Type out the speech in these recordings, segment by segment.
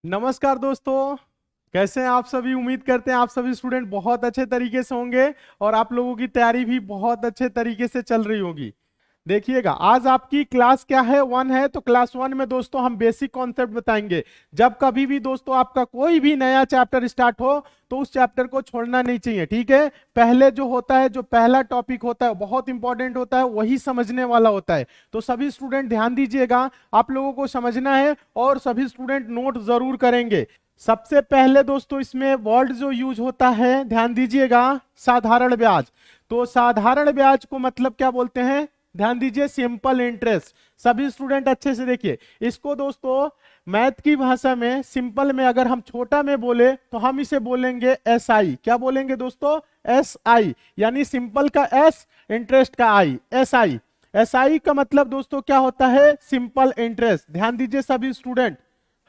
नमस्कार दोस्तों। कैसे हैं आप सभी। उम्मीद करते हैं आप सभी स्टूडेंट बहुत अच्छे तरीके से होंगे और आप लोगों की तैयारी भी बहुत अच्छे तरीके से चल रही होगी। देखिएगा, आज आपकी क्लास क्या है, 1 है। तो क्लास 1 में दोस्तों हम बेसिक कॉन्सेप्ट बताएंगे। जब कभी भी दोस्तों आपका कोई भी नया चैप्टर स्टार्ट हो तो उस चैप्टर को छोड़ना नहीं चाहिए, ठीक है। पहले जो होता है, जो पहला टॉपिक होता है वो बहुत इंपॉर्टेंट होता है, वही समझने वाला होता है। तो सभी स्टूडेंट ध्यान दीजिएगा, आप लोगों को समझना है और सभी स्टूडेंट नोट जरूर करेंगे। सबसे पहले दोस्तों इसमें वर्ड जो यूज होता है, ध्यान दीजिएगा, साधारण ब्याज। तो साधारण ब्याज को मतलब क्या बोलते हैं, ध्यान दीजिए, सिंपल इंटरेस्ट। सभी स्टूडेंट अच्छे से देखिए इसको दोस्तों। मैथ की भाषा में सिंपल में अगर हम छोटा में बोले तो हम इसे बोलेंगे एस आई। क्या बोलेंगे दोस्तों, एस आई, यानी सिंपल का एस, इंटरेस्ट का आई, एस आई। एस आई का मतलब दोस्तों क्या होता है, सिंपल इंटरेस्ट। ध्यान दीजिए सभी स्टूडेंट,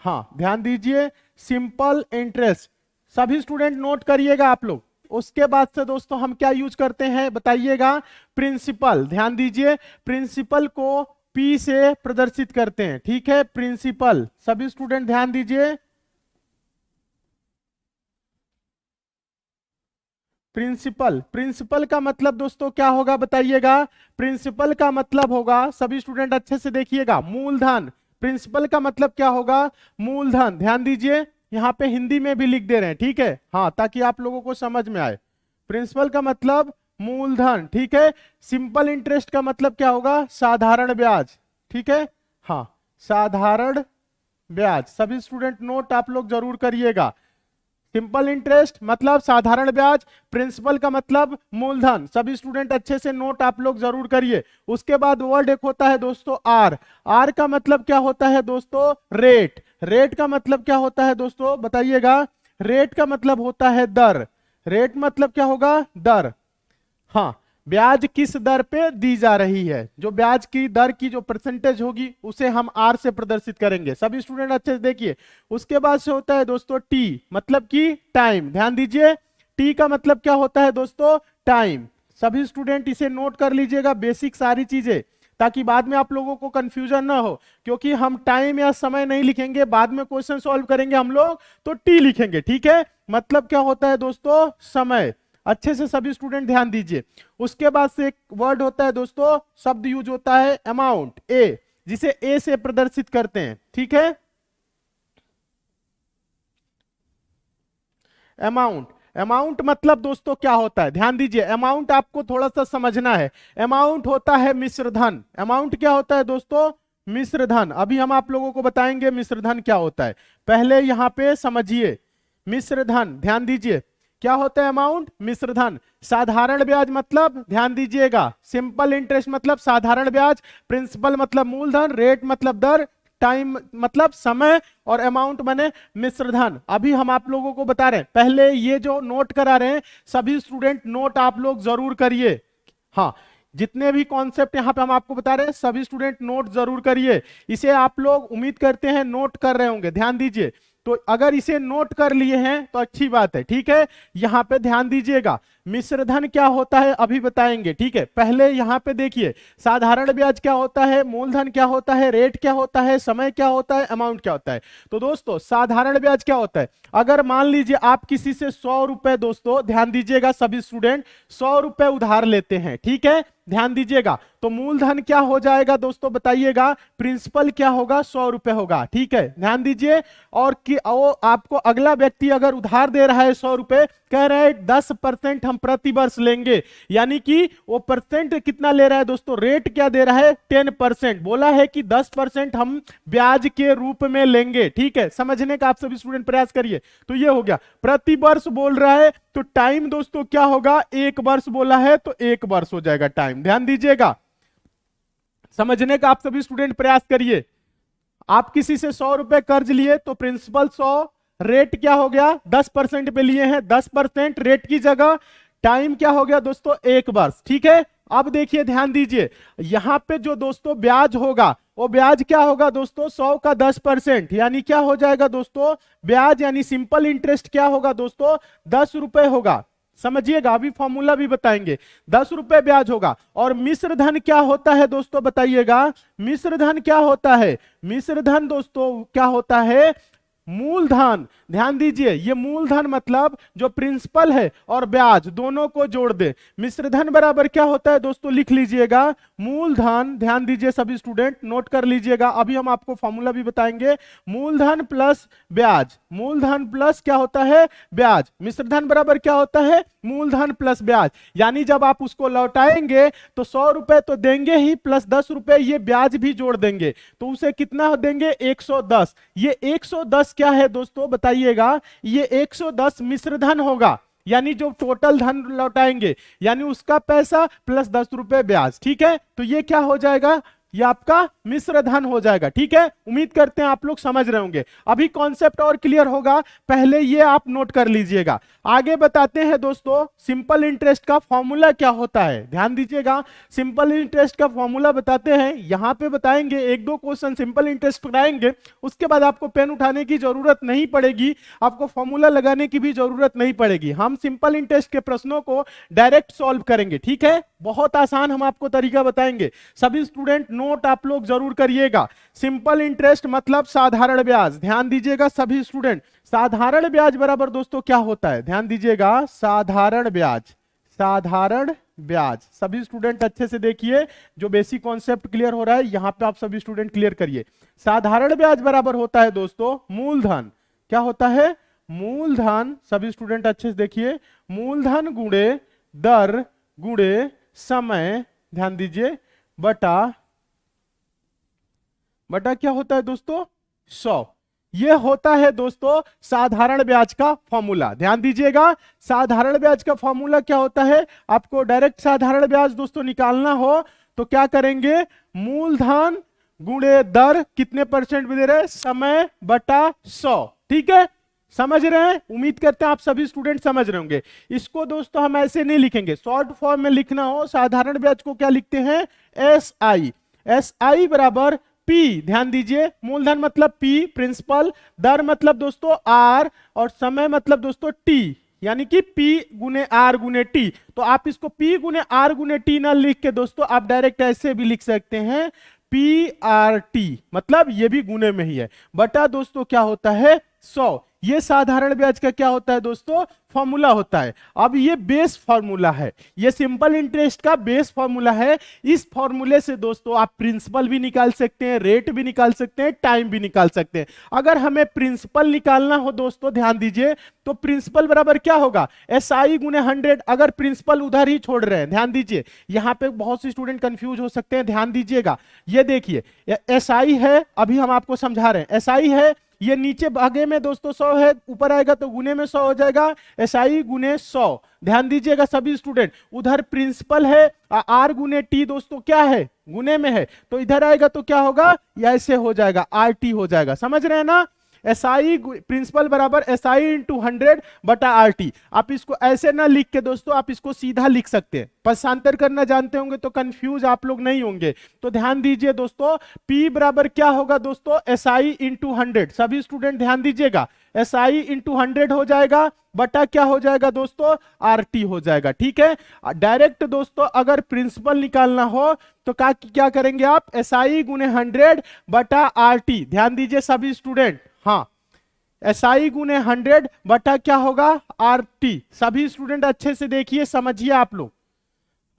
हाँ ध्यान दीजिए, सिंपल इंटरेस्ट। सभी स्टूडेंट नोट करिएगा आप लोग। उसके बाद से दोस्तों हम क्या यूज करते हैं बताइएगा, प्रिंसिपल। ध्यान दीजिए, प्रिंसिपल को पी से प्रदर्शित करते हैं, ठीक है, प्रिंसिपल। सभी स्टूडेंट ध्यान दीजिए, प्रिंसिपल। प्रिंसिपल का मतलब दोस्तों क्या होगा बताइएगा, प्रिंसिपल का मतलब होगा, सभी स्टूडेंट अच्छे से देखिएगा, मूलधन। प्रिंसिपल का मतलब क्या होगा, मूलधन। ध्यान दीजिए, यहाँ पे हिंदी में भी लिख दे रहे हैं, ठीक है, हाँ, ताकि आप लोगों को समझ में आए। प्रिंसिपल का मतलब मूलधन, ठीक है। सिंपल इंटरेस्ट का मतलब क्या होगा, साधारण ब्याज, ठीक है, हाँ, साधारण ब्याज। सभी स्टूडेंट नोट आप लोग जरूर करिएगा। सिंपल इंटरेस्ट मतलब साधारण ब्याज, प्रिंसिपल का मतलब मूलधन। सभी स्टूडेंट अच्छे से नोट आप लोग जरूर करिए। उसके बाद वर्ड एक होता है दोस्तों आर। आर का मतलब क्या होता है दोस्तों, रेट। रेट का मतलब क्या होता है दोस्तों बताइएगा, रेट का मतलब होता है दर। रेट मतलब क्या होगा, दर, हाँ। ब्याज किस दर पे दी जा रही है, जो ब्याज की दर की जो परसेंटेज होगी उसे हम आर से प्रदर्शित करेंगे। सभी स्टूडेंट अच्छे से देखिए। उसके बाद से होता है दोस्तों टी, मतलब कि टाइम। ध्यान दीजिए, टी का मतलब क्या होता है दोस्तों, टाइम। सभी स्टूडेंट इसे नोट कर लीजिएगा, बेसिक सारी चीजें, ताकि बाद में आप लोगों को कंफ्यूजन ना हो। क्योंकि हम टाइम या समय नहीं लिखेंगे, बाद में क्वेश्चन सॉल्व करेंगे हम लोग तो टी लिखेंगे, ठीक है। मतलब क्या होता है दोस्तों, समय। अच्छे से सभी स्टूडेंट ध्यान दीजिए। उसके बाद से एक वर्ड होता है दोस्तों, शब्द यूज होता है अमाउंट, ए, जिसे ए से प्रदर्शित करते हैं, ठीक है, अमाउंट। अमाउंट मतलब दोस्तों क्या होता है, ध्यान दीजिए, अमाउंट आपको थोड़ा सा समझना है। अमाउंट होता है मिश्र धन। अमाउंट क्या होता है दोस्तों, मिश्र धन। अभी हम आप लोगों को बताएंगे मिश्र धन क्या होता है। पहले यहां पे समझिए, मिश्र धन, ध्यान दीजिए, क्या होता है अमाउंट, मिश्र धन। साधारण ब्याज मतलब, ध्यान दीजिएगा, सिंपल इंटरेस्ट मतलब साधारण ब्याज, प्रिंसिपल मतलब मूलधन, रेट मतलब दर, टाइम मतलब समय, और अमाउंट बने मिश्र धन। अभी हम आप लोगों को बता रहे हैं, पहले ये जो नोट करा रहे हैं सभी स्टूडेंट नोट आप लोग जरूर करिए, हाँ। जितने भी कॉन्सेप्ट यहाँ पे हम आपको बता रहे हैं सभी स्टूडेंट नोट जरूर करिए। इसे आप लोग उम्मीद करते हैं नोट कर रहे होंगे, ध्यान दीजिए। तो अगर इसे नोट कर लिए हैं तो अच्छी बात है, ठीक है। यहां पे ध्यान दीजिएगा, मिश्रधन क्या होता है अभी बताएंगे, ठीक है। पहले यहां पे देखिए, साधारण ब्याज क्या होता है, मूलधन क्या होता है, रेट क्या होता है, समय क्या होता है, अमाउंट क्या होता है। तो दोस्तों साधारण ब्याज क्या होता है, अगर मान लीजिए आप किसी से 100 रुपए, दोस्तों ध्यान दीजिएगा सभी स्टूडेंट, 100 रुपए उधार लेते हैं, ठीक है, ध्यान दीजिएगा। तो मूलधन क्या हो जाएगा दोस्तों बताइएगा, प्रिंसिपल क्या होगा, 100 रुपए होगा, ठीक है, ध्यान दीजिए। और कि आपको अगला व्यक्ति अगर उधार दे रहा है 100 रुपए, कह रहा है 10% हम प्रति वर्ष लेंगे, यानी कि वो परसेंट कितना ले रहा है दोस्तों, रेट क्या दे रहा है, 10%। बोला है कि 10% हम ब्याज के रूप में लेंगे, ठीक है। समझने का आप सभी स्टूडेंट प्रयास करिए। तो ये हो गया, प्रति वर्ष बोल रहा है तो टाइम दोस्तों क्या होगा, 1 वर्ष बोला है तो 1 वर्ष हो जाएगा टाइम। ध्यान दीजिएगा, समझने का आप सभी स्टूडेंट प्रयास करिए। आप किसी से 100 रुपए कर्ज लिए तो प्रिंसिपल 100, रेट क्या हो गया, 10% पे लिए हैं, 10% रेट की जगह, टाइम क्या हो गया दोस्तों, 1 वर्ष, ठीक है। अब देखिए ध्यान दीजिए, यहां पे जो दोस्तों ब्याज होगा वो ब्याज क्या होगा दोस्तों, 100 का 10%, यानी क्या हो जाएगा दोस्तों, ब्याज यानी सिंपल इंटरेस्ट क्या होगा दोस्तों, 10 रुपए होगा। समझिएगा, अभी फॉर्मूला भी बताएंगे, 10 रुपए ब्याज होगा। और मिश्र धन क्या होता है दोस्तों बताइएगा, मिश्र धन क्या होता है, मिश्र धन दोस्तों क्या होता है, मूलधन, ध्यान दीजिए ये मूलधन मतलब जो प्रिंसिपल है और ब्याज दोनों को जोड़ दे। मिश्रधन बराबर क्या होता है दोस्तों, लिख लीजिएगा मूलधन, ध्यान दीजिए सभी स्टूडेंट नोट कर लीजिएगा, अभी हम आपको फॉर्मूला भी बताएंगे। मूलधन प्लस ब्याज, मूलधन प्लस क्या होता है, ब्याज। मिश्रधन बराबर क्या होता है, मूलधन प्लस ब्याज। यानी जब आप उसको लौटाएंगे तो 100 रुपए तो देंगे ही, प्लस 10 रुपए ये ब्याज भी जोड़ देंगे, तो उसे कितना देंगे, 110। ये 110 क्या है दोस्तों बताइएगा, ये 110 मिश्रधन होगा, यानी जो टोटल धन लौटाएंगे, यानी उसका पैसा प्लस 10 रुपए ब्याज। ठीक है, तो ये क्या हो जाएगा, ये आपका मिश्र धन हो जाएगा। ठीक है, उम्मीद करते हैं आप लोग समझ रहे होंगे। अभी कॉन्सेप्ट और क्लियर होगा, पहले ये आप नोट कर लीजिएगा। आगे बताते हैं दोस्तों सिंपल इंटरेस्ट का फॉर्मूला क्या होता है, ध्यान दीजिएगा। सिंपल इंटरेस्ट का फॉर्मूला बताते हैं, यहां पे बताएंगे, एक दो क्वेश्चन सिंपल इंटरेस्ट कराएंगे, उसके बाद आपको पेन उठाने की जरूरत नहीं पड़ेगी, आपको फॉर्मूला लगाने की भी जरूरत नहीं पड़ेगी। हम सिंपल इंटरेस्ट के प्रश्नों को डायरेक्ट सॉल्व करेंगे। ठीक है, बहुत आसान हम आपको तरीका बताएंगे। सभी स्टूडेंट नोट आप लोग जरूर करिएगा। सिंपल इंटरेस्ट मतलब साधारण ब्याज, ध्यान दीजिएगा सभी स्टूडेंट। साधारण ब्याज बराबर दोस्तों क्या होता है, ध्यान दीजिएगा, साधारण ब्याज, साधारण ब्याज। सभी स्टूडेंट अच्छे से देखिए, जो बेसिक कॉन्सेप्ट क्लियर हो रहा है यहां पे आप सभी स्टूडेंट क्लियर करिए। साधारण ब्याज बराबर होता है दोस्तों मूलधन, क्या होता है, मूलधन, सभी स्टूडेंट अच्छे से देखिए, मूलधन गुणे दर गुणे समय, ध्यान दीजिए, बटा क्या होता है दोस्तों, 100। ये होता है दोस्तों साधारण ब्याज का फॉर्मूला। ध्यान दीजिएगा, साधारण ब्याज का फॉर्मूला क्या होता है, आपको डायरेक्ट साधारण ब्याज दोस्तों निकालना हो तो क्या करेंगे, मूलधन गुणे दर, कितने परसेंट में दे रहे हैं, समय बटा 100। ठीक है, समझ रहे हैं, उम्मीद करते हैं आप सभी स्टूडेंट समझ रहे होंगे। इसको दोस्तों हम ऐसे नहीं लिखेंगे, शॉर्ट फॉर्म में लिखना हो साधारण ब्याज को क्या लिखते हैं, SI। SI बराबर P, ध्यान दीजिए, मूलधन मतलब P प्रिंसिपल, दर मतलब दोस्तों R, और समय मतलब दोस्तों T, यानी कि P गुने R गुने T। तो आप इसको P गुने R गुने T ना लिख के दोस्तों आप डायरेक्ट ऐसे भी लिख सकते हैं, PRT, मतलब ये भी गुने में ही है, बटा दोस्तों क्या होता है, 100। ये साधारण ब्याज का क्या होता है दोस्तों, फॉर्मूला होता है। अब ये बेस फॉर्मूला है, ये सिंपल इंटरेस्ट का बेस फॉर्मूला है। इस फॉर्मूले से दोस्तों आप प्रिंसिपल भी निकाल सकते हैं, रेट भी निकाल सकते हैं, टाइम भी निकाल सकते हैं। अगर हमें प्रिंसिपल निकालना हो दोस्तों, ध्यान दीजिए, तो प्रिंसिपल बराबर क्या होगा, SI गुने 100। अगर प्रिंसिपल उधर ही छोड़ रहे हैं, ध्यान दीजिए, यहां पे बहुत से स्टूडेंट कंफ्यूज हो सकते हैं, ध्यान दीजिएगा। ये देखिए SI है, अभी हम आपको समझा रहे हैं, SI है, ये नीचे भागे में दोस्तों 100 है, ऊपर आएगा तो गुने में 100 हो जाएगा, SI गुने 100। ध्यान दीजिएगा सभी स्टूडेंट, उधर प्रिंसिपल है, R गुने T दोस्तों क्या है, गुने में है, तो इधर आएगा तो क्या होगा, या ऐसे हो जाएगा, RT हो जाएगा। समझ रहे हैं ना, SI प्रिंसिपल बराबर SI इंटू 100 बटा RT। आप इसको ऐसे ना लिख के दोस्तों आप इसको सीधा लिख सकते हैं, पक्षांतर करना जानते होंगे तो कंफ्यूज आप लोग नहीं होंगे। तो ध्यान दीजिए दोस्तों, P बराबर क्या होगा दोस्तों, SI इंटू 100। सभी स्टूडेंट ध्यान दीजिएगा, SI इंटू 100 हो जाएगा, बटा क्या हो जाएगा दोस्तों, RT हो जाएगा। ठीक है, डायरेक्ट दोस्तों अगर प्रिंसिपल निकालना हो तो क्या करेंगे आप, SI गुने 100 बटा RT। ध्यान दीजिए सभी स्टूडेंट, हाँ, SI गुने 100 बटा क्या होगा, RT। सभी स्टूडेंट अच्छे से देखिए, समझिए आप लोग।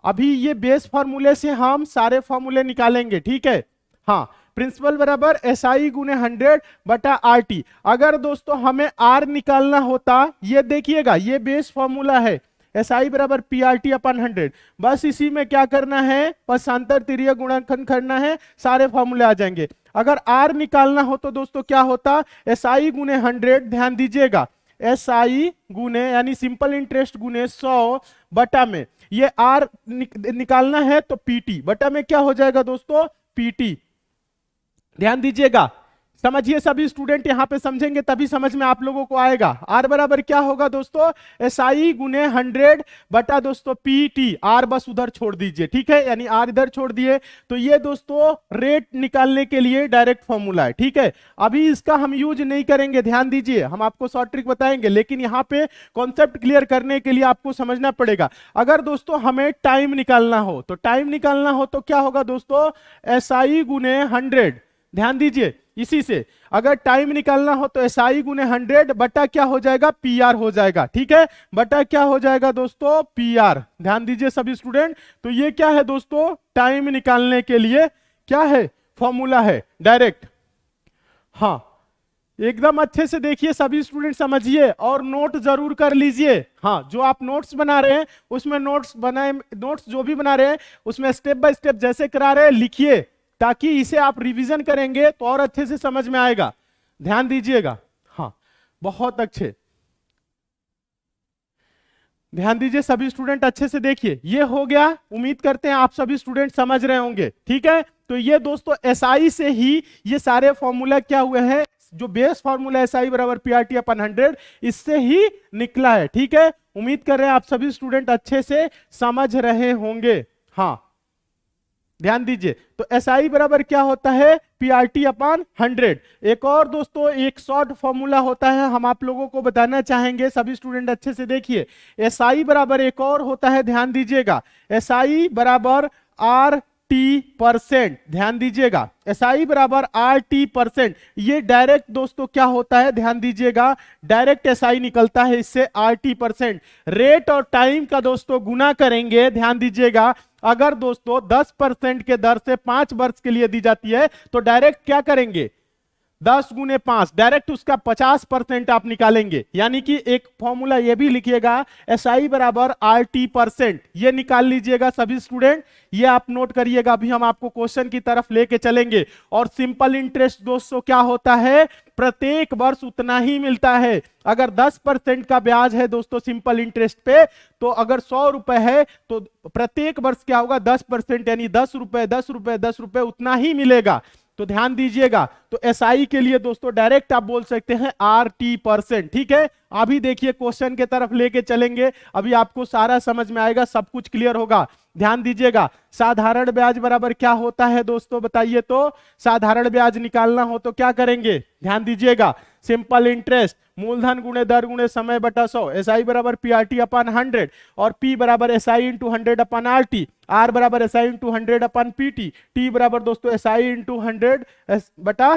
अभी ये बेस फॉर्मूले से हम सारे फॉर्मूले निकालेंगे। ठीक है, हाँ, प्रिंसिपल बराबर SI गुने 100 बटा RT। अगर दोस्तों हमें R निकालना होता, ये देखिएगा, ये बेस फॉर्मूला है, SI बराबर PRT अपन 100। बस इसी में क्या करना है, पक्षांतर तिर्यक गुणनखंड करना है, सारे फॉर्मूले आ जाएंगे। अगर R निकालना हो तो दोस्तों क्या होता, SI गुने 100, ध्यान दीजिएगा, SI गुने यानी सिंपल इंटरेस्ट गुने 100 बटा में ये R निकालना है तो PT बटा में क्या हो जाएगा दोस्तों, PT। ध्यान दीजिएगा, समझिए सभी स्टूडेंट, यहां पे समझेंगे तभी समझ में आप लोगों को आएगा। R बराबर क्या होगा दोस्तों, SI गुने 100 बटा दोस्तों PT। R बस उधर छोड़ दीजिए, ठीक है, यानी R इधर छोड़ दिए। तो ये दोस्तों रेट निकालने के लिए डायरेक्ट फॉर्मूला है। ठीक है, अभी इसका हम यूज नहीं करेंगे, ध्यान दीजिए, हम आपको शॉर्ट ट्रिक बताएंगे, लेकिन यहाँ पे कॉन्सेप्ट क्लियर करने के लिए आपको समझना पड़ेगा। अगर दोस्तों हमें टाइम निकालना हो तो क्या होगा दोस्तों, SI गुने 100। ध्यान दीजिए, इसी से अगर टाइम निकालना हो तो SI गुने 100 बटा क्या हो जाएगा, PR हो जाएगा। ठीक है, बटा क्या हो जाएगा दोस्तों, PR। ध्यान दीजिए सभी स्टूडेंट। तो ये क्या है दोस्तों, टाइम निकालने के लिए क्या है, फॉर्मूला है डायरेक्ट। हाँ, एकदम अच्छे से देखिए सभी स्टूडेंट, समझिए और नोट जरूर कर लीजिए। हाँ, जो आप नोट्स बना रहे हैं उसमें नोट्स जो भी बना रहे हैं उसमें स्टेप बाय स्टेप जैसे करा रहे हैं लिखिए, ताकि इसे आप रिवीजन करेंगे तो और अच्छे से समझ में आएगा। ध्यान दीजिएगा। हाँ, बहुत अच्छे, ध्यान दीजिए सभी स्टूडेंट, अच्छे से देखिए। ये हो गया, उम्मीद करते हैं आप सभी स्टूडेंट समझ रहे होंगे। ठीक है, तो ये दोस्तों SI से ही ये सारे फॉर्मूला क्या हुए हैं, जो बेस फॉर्मूला SI बराबर PRT अपन 100, इससे ही निकला है। ठीक है, उम्मीद कर रहे हैं आप सभी स्टूडेंट अच्छे से समझ रहे होंगे। हाँ, ध्यान दीजिए। तो SI बराबर क्या होता है, PRT अपन 100। एक और दोस्तों एक शॉर्ट फॉर्मूला होता है, हम आप लोगों को बताना चाहेंगे, सभी स्टूडेंट अच्छे से देखिए। SI बराबर एक और होता है, ध्यान दीजिएगा, SI बराबर RT%। ध्यान दीजिएगा, SI बराबर RT%। ये डायरेक्ट दोस्तों क्या होता है, ध्यान दीजिएगा, डायरेक्ट SI निकलता है इससे RT%। रेट और टाइम का दोस्तों गुना करेंगे, ध्यान दीजिएगा। अगर दोस्तों 10% के दर से 5 वर्ष के लिए दी जाती है तो डायरेक्ट क्या करेंगे, 10 गुने 5, डायरेक्ट उसका 50% आप निकालेंगे। यानी कि एक फॉर्मूला ये भी लिखिएगा, SI बराबर RT%, ये निकाल लीजिएगा सभी स्टूडेंट, ये आप नोट करिएगा। अभी हम आपको क्वेश्चन की तरफ लेके चलेंगे। और सिंपल इंटरेस्ट दोस्तों क्या होता है, प्रत्येक वर्ष उतना ही मिलता है। अगर 10% का ब्याज है दोस्तों सिंपल इंटरेस्ट पे, तो अगर 100 रुपए है तो प्रत्येक वर्ष क्या होगा, 10%, यानी 10 रुपए 10 रुपए 10 रुपए उतना ही मिलेगा। तो ध्यान दीजिएगा, तो SI के लिए दोस्तों डायरेक्ट आप बोल सकते हैं RT%। ठीक है, अभी देखिए क्वेश्चन के तरफ लेके चलेंगे, अभी आपको सारा समझ में आएगा, सब कुछ क्लियर होगा। ध्यान दीजिएगा, साधारण ब्याज बराबर क्या होता है दोस्तों, बताइए तो। साधारण ब्याज निकालना हो तो क्या करेंगे, ध्यान दीजिएगा, सिंपल इंटरेस्ट मूलधन गुणे दर गुणे समय बटा 100। SI बराबर PRT अपन 100 और P बराबर SI इंटू 100 अपन RT, R बराबर SI इंटू 100 अपन PT, T बराबर दोस्तों SI इंटू 100 बटा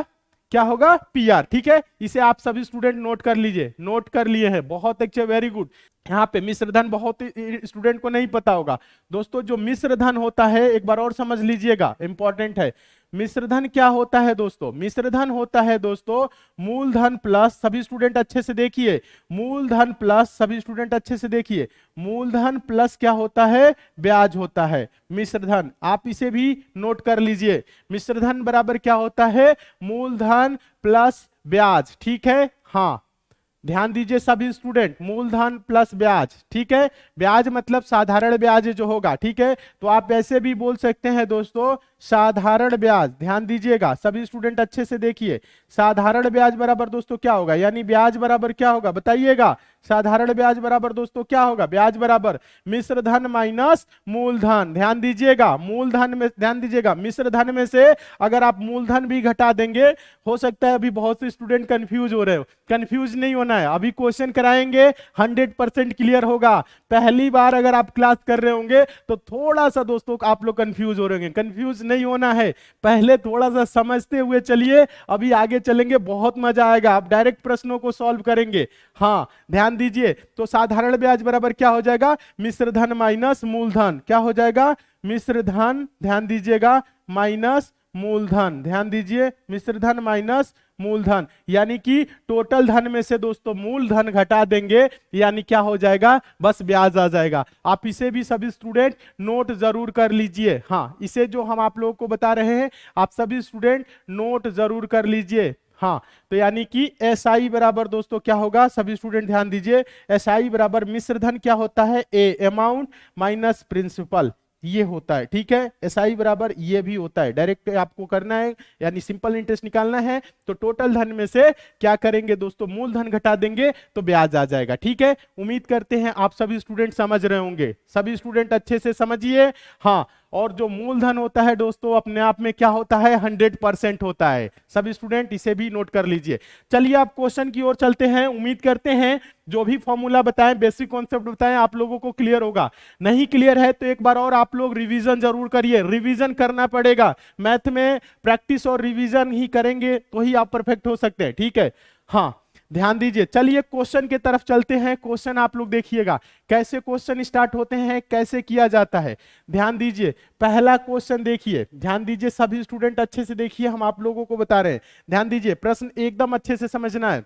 क्या होगा, PR। ठीक है, इसे आप सभी स्टूडेंट नोट कर लीजिए। नोट कर लिए हैं, बहुत अच्छे, वेरी गुड। यहाँ पे मिश्र धन बहुत स्टूडेंट को नहीं पता होगा दोस्तों। जो मिश्र धन होता है एक बार और समझ लीजिएगा, इंपॉर्टेंट है। मिश्रधन क्या होता है दोस्तों, मिश्रधन होता है दोस्तों मूलधन प्लस, सभी स्टूडेंट अच्छे से देखिए, मूलधन प्लस, सभी स्टूडेंट अच्छे से देखिए, मूलधन प्लस क्या होता है, ब्याज होता है मिश्रधन। आप इसे भी नोट कर लीजिए, मिश्रधन बराबर क्या होता है, मूलधन प्लस ब्याज। ठीक है, हाँ ध्यान दीजिए सभी स्टूडेंट, मूलधन प्लस ब्याज। ठीक है, ब्याज मतलब साधारण ब्याज जो होगा। ठीक है, तो आप ऐसे भी बोल सकते हैं दोस्तों साधारण ब्याज। ध्यान दीजिएगा सभी स्टूडेंट अच्छे से देखिए, साधारण ब्याज बराबर दोस्तों क्या होगा, यानी ब्याज बराबर क्या होगा बताइएगा, साधारण ब्याज बराबर दोस्तों क्या होगा, ब्याज बराबर मिश्र धन माइनस मूलधन। ध्यान दीजिएगा, मूलधन में ध्यान दीजिएगा, मिश्र धन में से अगर आप मूलधन भी घटा देंगे, हो सकता है अभी बहुत से स्टूडेंट कंफ्यूज हो रहे हो, कंफ्यूज नहीं होना है, अभी क्वेश्चन कराएंगे 100% क्लियर होगा। पहली बार अगर आप क्लास कर रहे होंगे तो थोड़ा सा दोस्तों आप लोग कंफ्यूज हो रहे होंगे, कंफ्यूज नहीं होना है, पहले थोड़ा सा समझते हुए चलिए, अभी आगे चलेंगे बहुत मजा आएगा, आप डायरेक्ट प्रश्नों को सॉल्व करेंगे। हाँ ध्यान दीजिए, तो साधारण ब्याज बराबर क्या हो जाएगा, मिश्र धन माइनस मूलधन, क्या हो जाएगा, मिश्र धन, ध्यान दीजिएगा, माइनस मूलधन। ध्यान दीजिए, मिश्र धन माइनस मूलधन, यानी कि टोटल धन में से दोस्तों मूलधन घटा देंगे, यानी क्या हो जाएगा, बस ब्याज आ जाएगा। आप इसे भी सभी स्टूडेंट नोट जरूर कर लीजिए। हाँ, इसे जो हम आप लोगों को बता रहे हैं आप सभी स्टूडेंट नोट जरूर कर लीजिए। हाँ, तो यानी कि SI बराबर दोस्तों क्या होगा, सभी स्टूडेंट ध्यान दीजिए, SI बराबर मिश्रधन क्या होता है, A अमाउंट माइनस प्रिंसिपल, ये होता है। ठीक है, SI बराबर ये भी होता है, डायरेक्ट आपको करना है, यानी सिंपल इंटरेस्ट निकालना है तो टोटल धन में से क्या करेंगे दोस्तों, मूलधन घटा देंगे तो ब्याज आ जाएगा। ठीक है, उम्मीद करते हैं आप सभी स्टूडेंट समझ रहे होंगे, सभी स्टूडेंट अच्छे से समझिए। हाँ, और जो मूलधन होता है दोस्तों अपने आप में क्या होता है 100% होता है। सभी स्टूडेंट इसे भी नोट कर लीजिए। चलिए आप क्वेश्चन की ओर चलते हैं। उम्मीद करते हैं जो भी फॉर्मूला बताएं, बेसिक कॉन्सेप्ट बताएं, आप लोगों को क्लियर होगा। नहीं क्लियर है तो एक बार और आप लोग रिवीजन जरूर करिए, रिवीजन करना पड़ेगा। मैथ में प्रैक्टिस और रिवीजन ही करेंगे तो ही आप परफेक्ट हो सकते हैं, ठीक है। हाँ ध्यान दीजिए। चलिए क्वेश्चन की तरफ चलते हैं। क्वेश्चन आप लोग देखिएगा कैसे क्वेश्चन स्टार्ट होते हैं, कैसे किया जाता है। ध्यान दीजिए, पहला क्वेश्चन देखिए, ध्यान दीजिए सभी स्टूडेंट अच्छे से देखिए, हम आप लोगों को बता रहे हैं। ध्यान दीजिए, प्रश्न एकदम अच्छे से समझना है।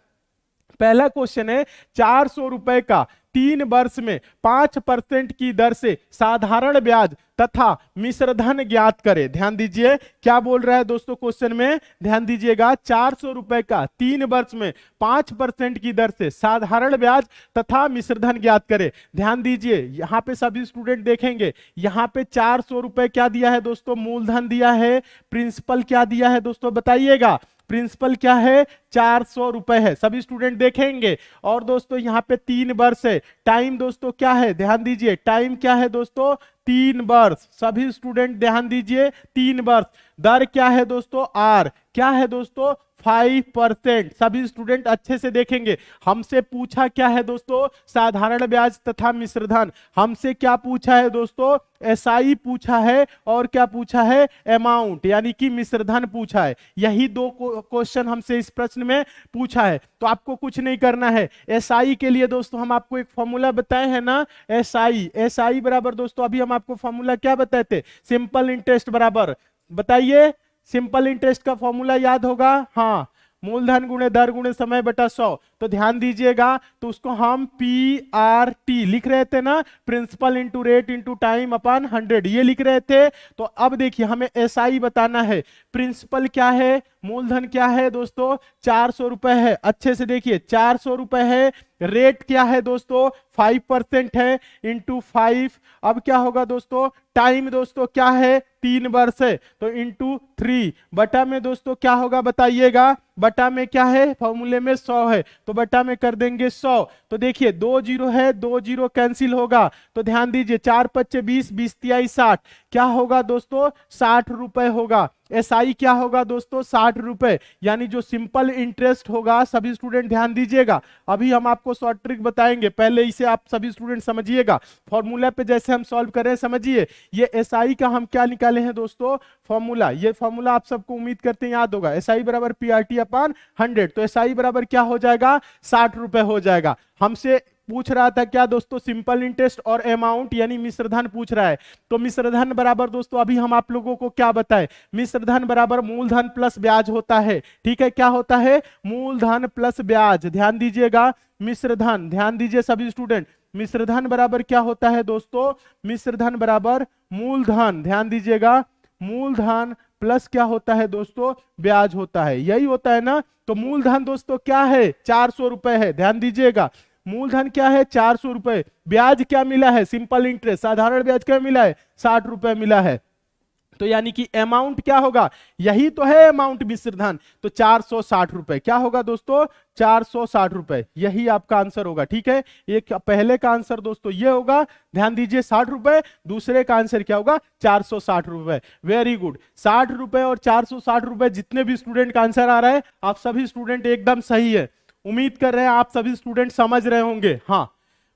पहला क्वेश्चन है 400 रुपए का 3 वर्ष में 5% की दर से साधारण ब्याज तथा मिश्रधन ज्ञात करें। ध्यान दीजिए क्या बोल रहा है दोस्तों क्वेश्चन में, ध्यान दीजिएगा। 400 रुपए का 3 वर्ष में 5% की दर से साधारण ब्याज तथा मिश्रधन ज्ञात करें। ध्यान दीजिए यहां पे सभी स्टूडेंट देखेंगे, यहां पे 400 रुपए क्या दिया है दोस्तों, मूलधन दिया है। प्रिंसिपल क्या दिया है दोस्तों बताइएगा, प्रिंसिपल क्या है 400 रुपए है, सभी स्टूडेंट देखेंगे। और दोस्तों यहां पे 3 वर्ष है। टाइम दोस्तों क्या है, ध्यान दीजिए, टाइम क्या है दोस्तों 3 वर्ष। सभी स्टूडेंट ध्यान दीजिए 3 वर्ष। दर क्या है दोस्तों, आर क्या है दोस्तों 5%। सभी स्टूडेंट अच्छे से देखेंगे। हमसे पूछा क्या है दोस्तों, साधारण ब्याज तथा मिश्रधन। हमसे क्या पूछा है दोस्तों, एसआई पूछा है और क्या पूछा है, अमाउंट यानी कि मिश्रधन पूछा है। यही दो क्वेश्चन हमसे इस प्रश्न में पूछा है। तो आपको कुछ नहीं करना है। एसआई के लिए दोस्तों हम आपको एक फॉर्मूला बताए हैं ना, एसआई। एसआई बराबर दोस्तों अभी हम आपको फॉर्मूला क्या बताए थे, सिंपल इंटरेस्ट बराबर, बताइए सिंपल इंटरेस्ट का फॉर्मूला याद होगा, हाँ, मूलधन गुणे दर गुणे समय बटा 100। तो ध्यान दीजिएगा, तो उसको हम PRT लिख रहे थे ना, principal into rate into time upon 100, ये लिख रहे थे। तो अब देखिए हमें SI बताना है। प्रिंसिपल क्या है, मूलधन क्या है दोस्तों 400 रुपए है। अच्छे से देखिए 400 रुपए है। रेट क्या है दोस्तों 5% है, इंटू 5। अब क्या होगा दोस्तों, टाइम दोस्तों क्या है 3 वर्ष है, तो इंटू 3 बटा में दोस्तों क्या होगा बताइएगा, बटा में क्या है, फॉर्मूले में 100 है तो बटा में कर देंगे 100। तो देखिए 2 जीरो है, 2 जीरो कैंसिल होगा। तो ध्यान दीजिए 4 पच्चे 20, 20 तिहाई 60, क्या होगा दोस्तों 60 रुपए होगा। एसआई क्या होगा दोस्तों 60 रुपए, यानी जो सिंपल इंटरेस्ट होगा। सभी स्टूडेंट ध्यान दीजिएगा, अभी हम आपको शॉर्ट ट्रिक बताएंगे, पहले इसे आप सभी स्टूडेंट समझिएगा। फॉर्मूला पे जैसे हम सॉल्व कर रहे हैं समझिए। ये एसआई का हम क्या निकाले हैं दोस्तों फॉर्मूला, ये फॉर्मूला आप सबको उम्मीद करते हैं याद होगा, एसआई बराबर PRT अपॉन 100। तो एसआई बराबर क्या हो जाएगा 60 रुपए हो जाएगा। हमसे पूछ रहा था क्या दोस्तों, सिंपल इंटरेस्ट और अमाउंट यानी मिश्रधन पूछ रहा है। तो मिश्रधन बराबर दोस्तों अभी हम आप लोगों को क्या बताएं, मिश्रधन बराबर मूलधन प्लस ब्याज होता है। ठीक है, क्या होता है, मूलधन प्लस ब्याज। ध्यान दीजिएगा मिश्रधन, ध्यान दीजिए सभी स्टूडेंट, मिश्रधन बराबर क्या होता है दोस्तों, मिश्रधन बराबर मूलधन, ध्यान दीजिएगा, मूलधन प्लस क्या होता है दोस्तों, ब्याज होता है। यही होता है ना। तो मूलधन दोस्तों क्या है 400 रुपए है, ध्यान दीजिएगा मूलधन क्या है 400 रुपए। ब्याज क्या मिला है, सिंपल इंटरेस्ट, साधारण ब्याज क्या मिला है 60 रुपए मिला है। तो यानी कि अमाउंट क्या होगा, यही तो है अमाउंट मिश्रधन। तो 460 रुपए क्या होगा दोस्तों 460 रुपए, यही आपका आंसर होगा। ठीक है, एक पहले का आंसर दोस्तों ये होगा, ध्यान दीजिए 60 रुपए, दूसरे का आंसर क्या होगा 460 रुपए। वेरी गुड, 60 रुपए और 460 रुपए, जितने भी स्टूडेंट का आंसर आ रहा है आप सभी स्टूडेंट एकदम सही है। उम्मीद कर रहे हैं आप सभी स्टूडेंट समझ रहे होंगे। हाँ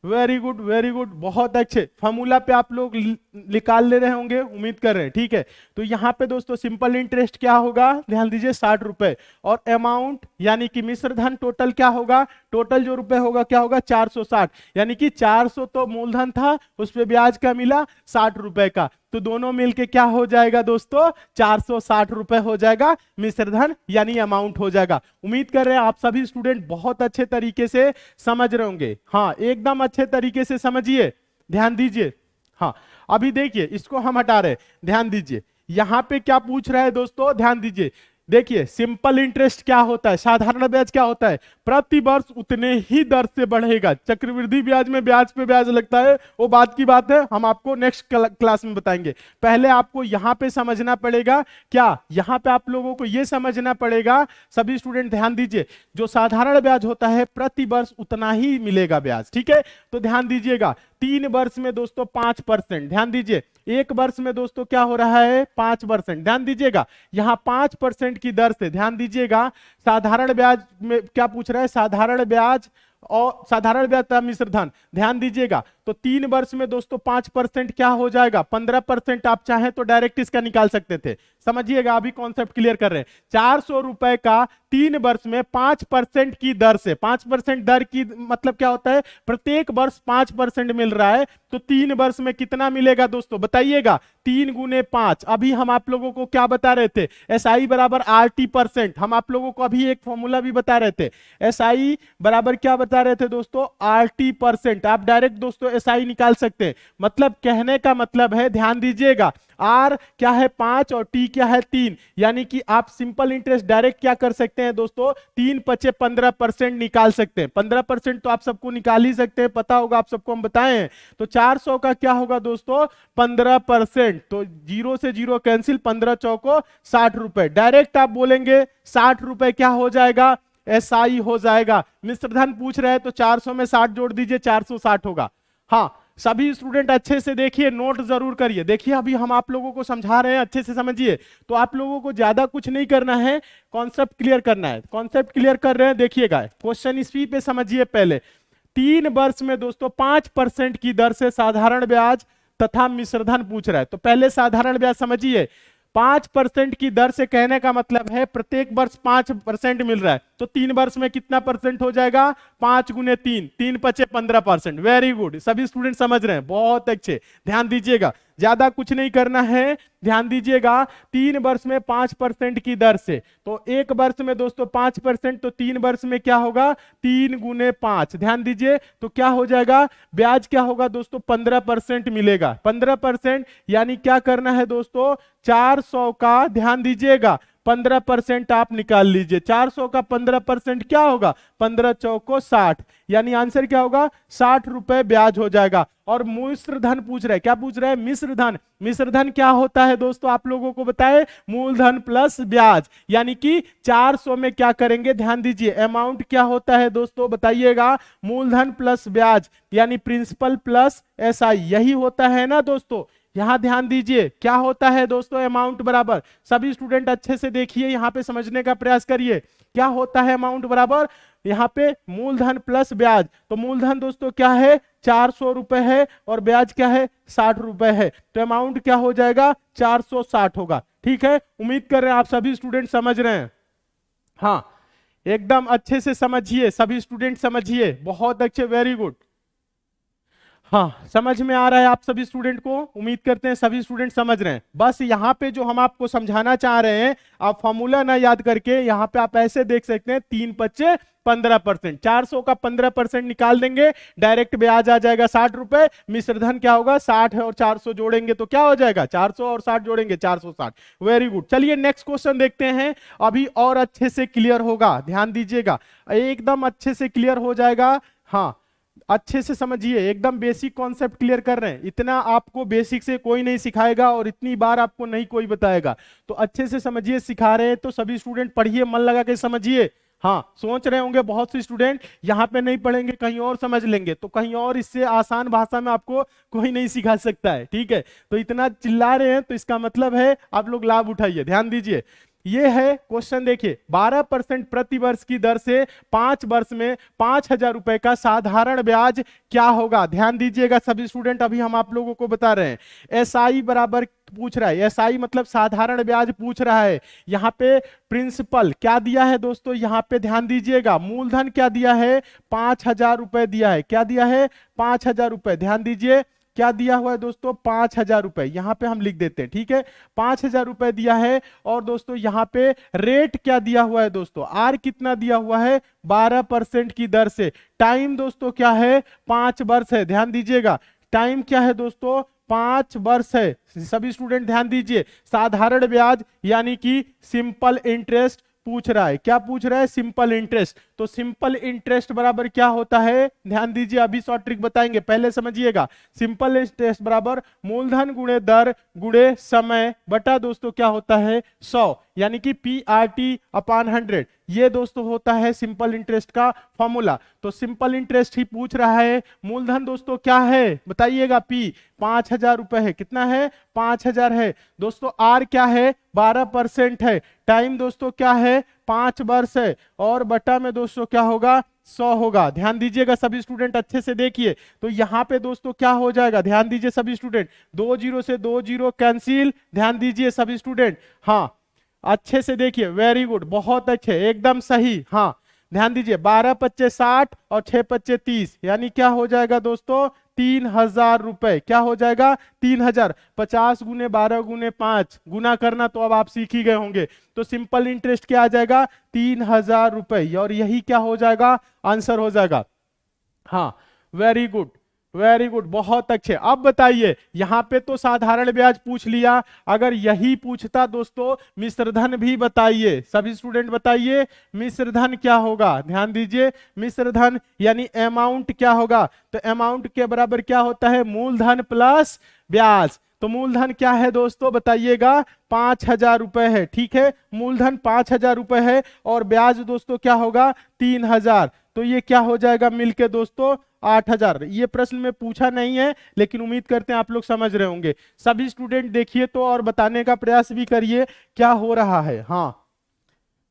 वेरी गुड वेरी गुड, बहुत अच्छे। फॉर्मूला पे आप लोग निकाल ले रहे होंगे, उम्मीद कर रहे हैं। ठीक है, तो यहाँ पे दोस्तों सिंपल इंटरेस्ट क्या होगा, ध्यान दीजिए 60 रुपए, और अमाउंट यानी कि मिश्रधन टोटल क्या होगा, टोटल जो रुपए होगा क्या होगा 460, यानी कि 400 तो मूलधन था, उस पे ब्याज का मिला 60 रुपए का। तो दोनों मिलके क्या हो जाएगा दोस्तों 460 रुपए हो जाएगा, मिश्रधन यानी अमाउंट हो जाएगा। उम्मीद कर रहे हैं आप सभी स्टूडेंट बहुत अच्छे तरीके से समझ रहे होंगे। हाँ एकदम अच्छे तरीके से समझिए, ध्यान दीजिए। हाँ अभी देखिए इसको हम हटा रहे हैं, ध्यान दीजिए यहां पे क्या पूछ रहा है दोस्तों, ध्यान दीजिए देखिए सिंपल इंटरेस्ट क्या होता है, साधारण ब्याज क्या होता है, प्रति वर्ष उतने ही दर से बढ़ेगा। चक्रवृद्धि ब्याज में ब्याज पे ब्याज लगता है, वो बात की बात है, हम आपको नेक्स्ट क्लास में बताएंगे। पहले आपको यहाँ पे समझना पड़ेगा, क्या यहाँ पे आप लोगों को ये समझना पड़ेगा, सभी स्टूडेंट ध्यान दीजिए, जो साधारण ब्याज होता है प्रति वर्ष उतना ही मिलेगा ब्याज, ठीक है। तो ध्यान दीजिएगा 3 वर्ष में दोस्तों 5%, ध्यान दीजिए 1 वर्ष में दोस्तों क्या हो रहा है 5%, ध्यान दीजिएगा यहाँ 5% की दर से, ध्यान दीजिएगा साधारण ब्याज में क्या पूछ रहा है, साधारण ब्याज और साधारण ब्याज तथा मिश्र धन, ध्यान दीजिएगा। तो 3 वर्ष में दोस्तों 5% क्या हो जाएगा 15%, आप चाहें तो डायरेक्ट इसका निकाल सकते थे, समझिएगा अभी कॉन्सेप्ट क्लियर कर रहे हैं। 400 रुपए का 3 वर्ष में 5% की दर से, 5% दर की मतलब क्या होता है, प्रत्येक वर्ष 5% मिल रहा है, तो 3 वर्ष में कितना मिलेगा दोस्तों बताइएगा, 3 गुने 5। अभी हम आप लोगों को क्या बता रहे थे, SI बराबर RT%, हम आप लोगों को अभी एक फॉर्मूला भी बता रहे थे, SI बराबर क्या बता रहे थे दोस्तों RT%, आप डायरेक्ट दोस्तों SI निकाल सकते हैं। मतलब कहने का मतलब है, ध्यान दीजिएगा R क्या है 5 और T क्या है 3, यानी कि आप सिंपल इंटरेस्ट डायरेक्ट क्या कर सकते हैं दोस्तों, 3 पचे 15% निकाल सकते हैं। 15% तो आप सबको निकाल ही सकते हैं, पता होगा आप सबको हम बताए हैं। तो 400 का क्या होगा दोस्तों 15%, तो 0 से 0 कैंसिल, 15 चौको 60 रुपए, डायरेक्ट आप बोलेंगे 60 रुपए क्या हो जाएगा SI हो जाएगा। मिश्र धन पूछ रहे हैं तो 400 में 60 जोड़ दीजिए, 460 होगा। हाँ सभी स्टूडेंट अच्छे से देखिए, नोट जरूर करिए। देखिए अभी हम आप लोगों को समझा रहे हैं, अच्छे से समझिए। तो आप लोगों को ज्यादा कुछ नहीं करना है, कॉन्सेप्ट क्लियर करना है। कॉन्सेप्ट क्लियर कर रहे हैं, देखिएगा क्वेश्चन इसी पे समझिए। पहले 3 वर्ष में दोस्तों 5% की दर से साधारण ब्याज तथा मिश्रधन पूछ रहा है। तो पहले साधारण ब्याज समझिए, 5% की दर से कहने का मतलब है प्रत्येक वर्ष 5% मिल रहा है, तो 3 वर्ष में कितना परसेंट हो जाएगा 5 गुने 3, 3 पचे 15%। वेरी गुड, सभी स्टूडेंट समझ रहे हैं, बहुत अच्छे, ध्यान दीजिएगा, ज्यादा कुछ नहीं करना है, ध्यान दीजिएगा। 3 वर्ष में 5% की दर से, तो 1 वर्ष में दोस्तों 5%, तो 3 वर्ष में क्या होगा 3 गुने 5, ध्यान दीजिए, तो क्या हो जाएगा ब्याज क्या होगा दोस्तों 15% मिलेगा। 15% यानी क्या करना है दोस्तों 400 का, ध्यान दीजिएगा 15% आप निकाल लीजिए। 400 का 15% क्या होगा 15 चौको 60, यानी आंसर क्या होगा 60 रुपए ब्याज हो जाएगा। और मिश्र धन पूछ रहे हैं, क्या पूछ रहे हैं मिश्र धन। मिश्र धन क्या होता है दोस्तों आप लोगों को बताए, मूलधन प्लस ब्याज, यानी कि 400 में क्या करेंगे ध्यान दीजिए, अमाउंट क्या होता है दोस्तों बताइएगा, मूलधन प्लस ब्याज यानी प्रिंसिपल प्लस SI, यही होता है ना दोस्तों। यहां ध्यान दीजिए क्या होता है दोस्तों अमाउंट बराबर, सभी स्टूडेंट अच्छे से देखिए, यहां पे समझने का प्रयास करिए क्या होता है अमाउंट बराबर, यहाँ पे मूलधन प्लस ब्याज। तो मूलधन दोस्तों क्या है 400 रुपए है और ब्याज क्या है 60 रुपए है, तो अमाउंट क्या हो जाएगा 460 होगा। ठीक है, उम्मीद कर रहे हैं आप सभी स्टूडेंट समझ रहे हैं। हाँ एकदम अच्छे से समझिए, सभी स्टूडेंट समझिए, बहुत अच्छे, वेरी गुड। हाँ समझ में आ रहा है आप सभी स्टूडेंट को, उम्मीद करते हैं सभी स्टूडेंट समझ रहे हैं। बस यहाँ पे जो हम आपको समझाना चाह रहे हैं, आप फॉर्मूला ना याद करके यहाँ पे आप ऐसे देख सकते हैं 3 पच्चे 15%, 400 का 15% निकाल देंगे, डायरेक्ट ब्याज आ जाएगा 60 रुपए। मिश्रधन क्या होगा 60 है और 400 जोड़ेंगे तो क्या हो जाएगा 400 और 60 जोड़ेंगे 460। वेरी गुड, चलिए नेक्स्ट क्वेश्चन देखते हैं, अभी और अच्छे से क्लियर होगा, ध्यान दीजिएगा एकदम अच्छे से क्लियर हो जाएगा। हाँ अच्छे से समझिए, एकदम बेसिक कॉन्सेप्ट क्लियर कर रहे हैं, इतना आपको बेसिक से कोई नहीं सिखाएगा और इतनी बार आपको नहीं कोई बताएगा, तो अच्छे से समझिए, सिखा रहे हैं तो सभी स्टूडेंट पढ़िए, मन लगा के समझिए। हाँ सोच रहे होंगे बहुत से स्टूडेंट यहाँ पे नहीं पढ़ेंगे कहीं और समझ लेंगे, तो कहीं और इससे आसान भाषा में आपको कोई नहीं सिखा सकता है, ठीक है। तो इतना चिल्ला रहे हैं तो इसका मतलब है आप लोग लाभ उठाइए, ध्यान दीजिए। ये है क्वेश्चन, देखिए 12% प्रति वर्ष की दर से 5 वर्ष में 5,000 रुपए का साधारण ब्याज क्या होगा, ध्यान दीजिएगा सभी स्टूडेंट, अभी हम आप लोगों को बता रहे हैं। SI बराबर पूछ रहा है, SI मतलब साधारण ब्याज पूछ रहा है। यहाँ पे प्रिंसिपल क्या दिया है दोस्तों, यहाँ पे ध्यान दीजिएगा, मूलधन क्या दिया है 5,000 रुपए दिया है, क्या दिया है 5,000 रुपए, ध्यान दीजिए क्या दिया हुआ है दोस्तों 5,000 रुपए, यहां पे हम लिख देते हैं, ठीक है 5,000 रुपए दिया है। और दोस्तों यहां पे रेट क्या दिया हुआ है दोस्तों, R कितना दिया हुआ है 12% की दर से। टाइम दोस्तों क्या है 5 वर्ष है, ध्यान दीजिएगा टाइम क्या है दोस्तों 5 वर्ष है। सभी स्टूडेंट ध्यान दीजिए, साधारण ब्याज यानी कि सिंपल इंटरेस्ट पूछ रहा है। क्या पूछ रहा है? Simple interest. तो सिंपल इंटरेस्ट बराबर क्या होता है? ध्यान दीजिए, अभी शॉर्ट ट्रिक बताएंगे, पहले समझिएगा। सिंपल इंटरेस्ट बराबर मूलधन गुणे दर गुणे समय बटा दोस्तों क्या होता है? 100, यानी कि PRT अपॉन 100। ये दोस्तों होता है सिंपल इंटरेस्ट का फॉर्मूला। तो सिंपल इंटरेस्ट ही पूछ रहा है। मूलधन दोस्तों क्या है बताइएगा? P 5000 रुपए है। कितना है? 5000 है दोस्तों। R क्या है? 12% है। टाइम दोस्तों क्या है? 5 वर्ष है। और बटा में दोस्तों क्या होगा? 100 होगा। ध्यान दीजिएगा सभी स्टूडेंट, अच्छे से देखिए। तो यहाँ पे दोस्तों क्या हो जाएगा? ध्यान दीजिए सभी स्टूडेंट, 2 जीरो से 2 जीरो कैंसिल। ध्यान दीजिए सभी स्टूडेंट, हाँ अच्छे से देखिए, वेरी गुड, बहुत अच्छे, एकदम सही। हाँ ध्यान दीजिए, 12 पच्चे 60 और 6 पच्चे 30, यानी क्या हो जाएगा दोस्तों? 3000 रुपए। क्या हो जाएगा? 3000। 50 गुने 12 गुने 5 गुना करना तो अब आप सीख ही गए होंगे। तो सिंपल इंटरेस्ट क्या आ जाएगा? 3000 रुपए। और यही क्या हो जाएगा? आंसर हो जाएगा। हाँ वेरी गुड, वेरी गुड, बहुत अच्छे। अब बताइए, यहां पे तो साधारण ब्याज पूछ लिया, अगर यही पूछता दोस्तों मिश्रधन भी बताइए। सभी स्टूडेंट बताइए मिश्रधन क्या होगा? ध्यान दीजिए, मिश्रधन यानी अमाउंट क्या होगा? तो अमाउंट के बराबर क्या होता है? मूलधन प्लस ब्याज। तो मूलधन क्या है दोस्तों बताइएगा? 5000 रुपए है। ठीक है, मूलधन 5000 रुपए है और ब्याज दोस्तों क्या होगा? 3000। तो ये क्या हो जाएगा मिलके दोस्तों? 8000। ये प्रश्न में पूछा नहीं है, लेकिन उम्मीद करते हैं आप लोग समझ रहे होंगे। सभी स्टूडेंट देखिए तो और बताने का प्रयास भी करिए क्या हो रहा है। हाँ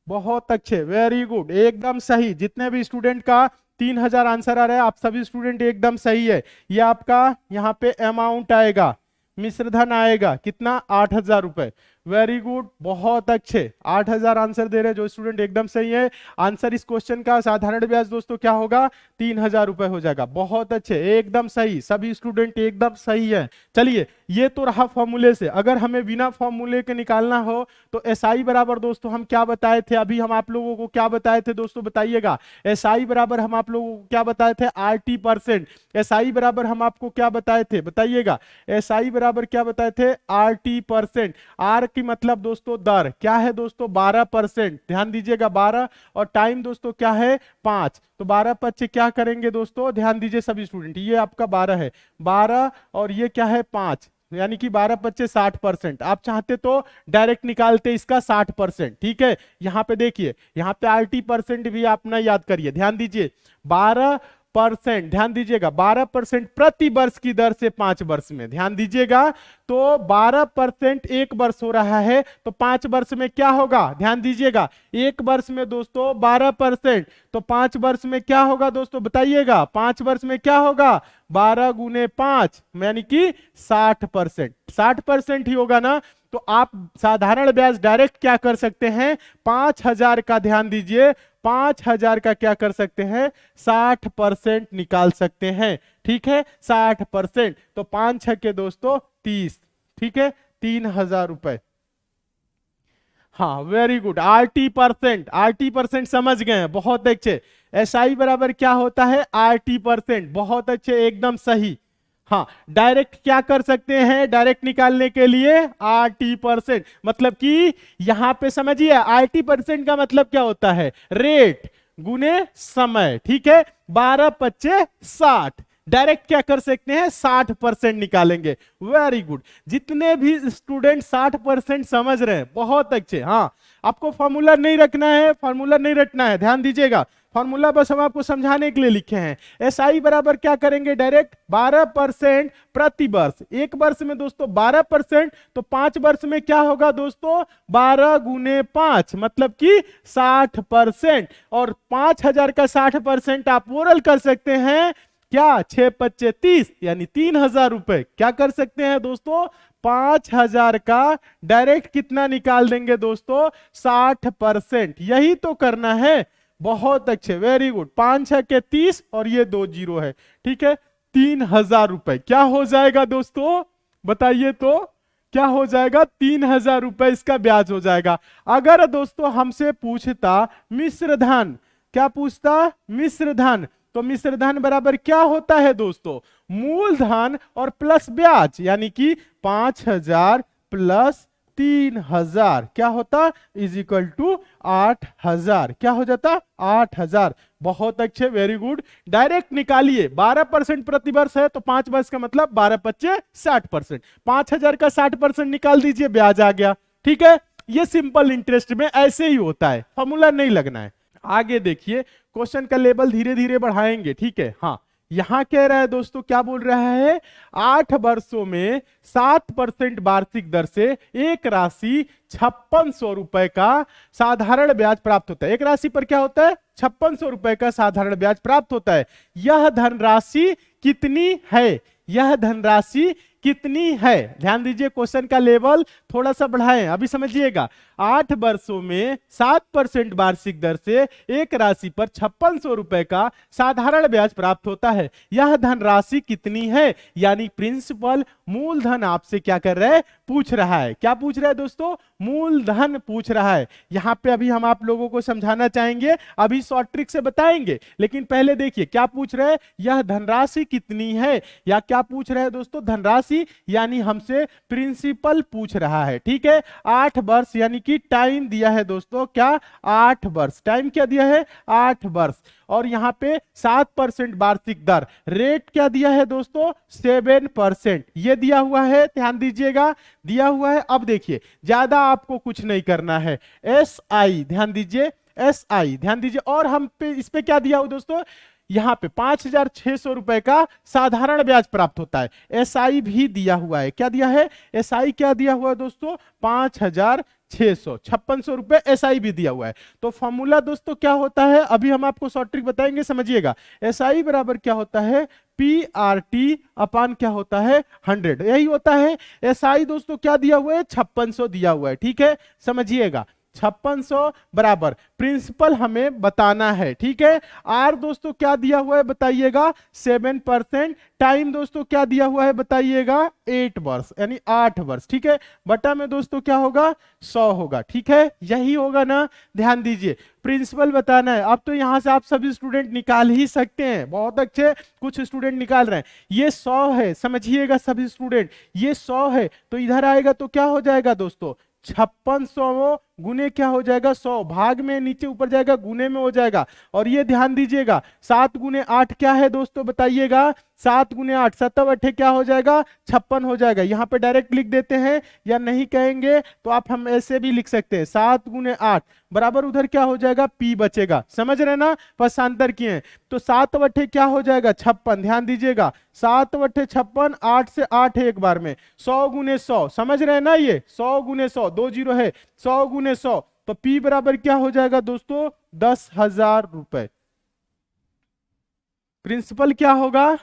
बहुत अच्छे, वेरी गुड, एकदम सही। जितने भी स्टूडेंट का 3000 आंसर आ रहा है, आप सभी स्टूडेंट एकदम सही है। ये आपका यहाँ पे अमाउंट आएगा, मिश्रधन आएगा कितना? 8000 रुपए। वेरी गुड, बहुत अच्छे, 8000 आंसर दे रहे हैं जो स्टूडेंट, एकदम सही है। आंसर इस क्वेश्चन का साधारण ब्याज दोस्तों क्या होगा? 3000 रुपए हो जाएगा। बहुत अच्छे, एकदम सही, सभी स्टूडेंट एकदम सही है। चलिए, ये तो रहा फॉर्मूले से। अगर हमें बिना फॉर्मूले के निकालना हो तो SI बराबर दोस्तों हम क्या बताए थे? अभी हम आप लोगों को क्या बताए थे दोस्तों बताइएगा? SI बराबर हम आप लोगों को क्या बताए थे? RT%। SI बराबर हम आपको क्या बताए थे बताइएगा? SI बराबर क्या बताए थे? RT%। R की मतलब दोस्तों दर, क्या है दोस्तों? 12%। ध्यान दीजिएगा 12, और टाइम दोस्तों क्या है? 5। तो 12 पच्चे क्या करेंगे दोस्तों? ध्यान दीजिए सभी स्टूडेंट, ये आपका 12 है, 12 और ये क्या है? 5, यानी कि 12 पच्चे 60%। आप चाहते तो डायरेक्ट निकालते इसका 60%। ठीक है, यहाँ पे देखिए, यहाँ पे RT% भी आप ना याद करिए। ध्यान दीजिए 12%, ध्यान दीजिएगा 12% प्रति वर्ष की दर से 5 वर्ष में। ध्यान दीजिएगा, तो 12% एक वर्ष हो रहा है, तो 5 वर्ष में क्या होगा? ध्यान दीजिएगा, एक वर्ष में दोस्तों 12%, तो 5 वर्ष में क्या होगा दोस्तों बताइएगा? 5 वर्ष में क्या होगा? 12 गुने 5 यानी कि 60%। 60% ही होगा ना। तो आप साधारण ब्याज डायरेक्ट क्या कर सकते हैं? 5000 का, ध्यान दीजिए, 5000 का क्या कर सकते हैं? 60% निकाल सकते हैं। ठीक है, 60%। तो 5 छक्के दोस्तों 30। ठीक है, 3000 रुपए। हाँ वेरी गुड, RT% समझ गए हैं, बहुत अच्छे। SI बराबर क्या होता है? RT%। बहुत अच्छे, एकदम सही। हाँ, डायरेक्ट क्या कर सकते हैं? डायरेक्ट निकालने के लिए RT%, मतलब कि यहां पे समझिए, RT% का मतलब क्या होता है? रेट गुने समय। ठीक है, 12 पच्चे 60, डायरेक्ट क्या कर सकते हैं? 60% निकालेंगे। वेरी गुड, जितने भी स्टूडेंट 60% समझ रहे हैं, बहुत अच्छे। हाँ, आपको फॉर्मूला नहीं रखना है, फॉर्मूला नहीं रटना है, ध्यान दीजिएगा। फॉर्मूला बस हम आपको समझाने के लिए लिखे हैं। SI बराबर क्या करेंगे? डायरेक्ट 12% प्रति वर्ष। एक वर्ष में दोस्तों 12%, तो 5 वर्ष में क्या होगा दोस्तों? 12 गुने 5 मतलब कि 60%। और 5000 का 60% आप ओरल कर सकते हैं क्या? 6 पच्चे 30, यानी 3000 रुपए। क्या कर सकते हैं दोस्तों? 5000 का डायरेक्ट कितना निकाल देंगे दोस्तों? 60%। यही तो करना है। बहुत अच्छे, वेरी गुड। 5 छक्के 30 और ये 2 जीरो है। ठीक है, 3000 रुपए क्या हो जाएगा दोस्तों बताइए तो? क्या हो जाएगा? 3000 रुपए इसका ब्याज हो जाएगा। अगर दोस्तों हमसे पूछता मिश्रधन, क्या पूछता? मिश्रधन, तो मिश्रधन बराबर क्या होता है दोस्तों, मूलधन और प्लस ब्याज, यानी कि 5,000 प्लस 3,000 क्या होता, इज इक्वल टू 8,000। क्या हो जाता, 8,000। बहुत अच्छे, वेरी गुड। डायरेक्ट निकालिए, 12% प्रतिवर्ष है तो 5 वर्ष का मतलब 12 पच्चे 60%, 5,000 का 60% निकाल दीजिए, ब्याज आ गया। ठीक है, ये सिंपल इंटरेस्ट में ऐसे ही होता है, फॉर्मूला नहीं लगना है। आगे देखिए, क्वेश्चन का लेवल धीरे धीरे बढ़ाएंगे। ठीक है, हाँ, यहां कह रहा है दोस्तों, क्या बोल रहा है, 8 वर्षों में 7% वार्षिक दर से एक राशि 5600 रुपए का साधारण ब्याज प्राप्त होता है। एक राशि पर क्या होता है, 5600 रुपए का साधारण ब्याज प्राप्त होता है। यह धनराशि कितनी है, यह धनराशि कितनी है। ध्यान दीजिए, क्वेश्चन का लेवल थोड़ा सा बढ़ाएं, अभी समझिएगा। 8 वर्षों में 7% वार्षिक दर से एक राशि पर 5600 रुपए का साधारण ब्याज प्राप्त होता है। यह धनराशि कितनी है, यानी प्रिंसिपल मूलधन आपसे क्या कर रहा है, पूछ रहा है। क्या पूछ रहा है दोस्तों, मूलधन पूछ रहा है। यहां पे अभी हम आप लोगों को समझाना चाहेंगे, अभी शॉर्ट ट्रिक से बताएंगे, लेकिन पहले देखिए क्या पूछ रहे हैं, यह धनराशि कितनी है, या क्या पूछ रहे हैं दोस्तों, धनराशि, यानी हमसे प्रिंसिपल पूछ रहा है। ठीक है, 8 वर्ष यानी कि टाइम दिया है दोस्तों, क्या 8 वर्ष, टाइम क्या दिया है, 8 वर्ष। और यहां पे 7% वार्षिक दर, रेट क्या दिया है दोस्तों, 7%, ये दिया हुआ है, ध्यान दीजिएगा, दिया हुआ है। अब देखिए, ज्यादा आपको कुछ नहीं करना है, SI ध्यान दीजिए, SI ध्यान दीजिए। और हम पे इस पे क्या दिया हुआ दोस्तों, यहां पे 5,600 रुपए का साधारण ब्याज प्राप्त होता है। SI भी दिया हुआ है, क्या दिया है, SI क्या दिया हुआ है दोस्तों, 5,600, 5600 रुपए SI भी दिया हुआ है। तो फॉर्मूला दोस्तों क्या होता है, अभी हम आपको शॉर्ट ट्रिक बताएंगे, समझिएगा। SI बराबर क्या होता है, PRT अपान क्या होता है, 100, यही होता है। SI दोस्तों क्या दिया हुआ है, 5600 दिया हुआ है। ठीक है, समझिएगा, 5600 बराबर प्रिंसिपल हमें बताना है। ठीक है, आर दोस्तों क्या दिया हुआ है बताइएगा, 7%। टाइम दोस्तों क्या दिया हुआ है बताइएगा, 8 वर्ष यानी 8 वर्ष। ठीक है, बटा में दोस्तों क्या होगा, 100 होगा। ठीक है, यही होगा ना, ध्यान दीजिए, प्रिंसिपल बताना है। अब तो यहां से आप सभी स्टूडेंट निकाल ही सकते हैं, बहुत अच्छे, कुछ स्टूडेंट निकाल रहे हैं। ये 100 है, समझिएगा सभी स्टूडेंट, ये 100 है, तो इधर आएगा तो क्या हो जाएगा दोस्तों, 5600 गुने क्या हो जाएगा, 100, भाग में नीचे ऊपर जाएगा, गुने में हो जाएगा। और ये ध्यान दीजिएगा, 7 गुने 8 क्या है दोस्तों बताइएगा, 7 गुने 8 7 8 क्या हो जाएगा, 56 हो जाएगा। यहाँ पे डायरेक्ट लिख देते हैं, या नहीं कहेंगे तो आप हम ऐसे भी लिख सकते हैं, 7 गुने 8 बराबर उधर क्या हो जाएगा, P बचेगा। समझ रहे ना, पक्षांतर किए हैं तो 7 बट्ठे क्या हो जाएगा, 56। ध्यान दीजिएगा, 7 बट्ठे 56, 8 से 8 है एक बार में, 100 गुने 100, समझ रहे हैं ना, ये 100 गुने 100, 2 जीरो है, 100 गुने 100, तो P बराबर क्या हो जाएगा दोस्तों, 10,000 रुपए। प्रिंसिपल क्या होगा,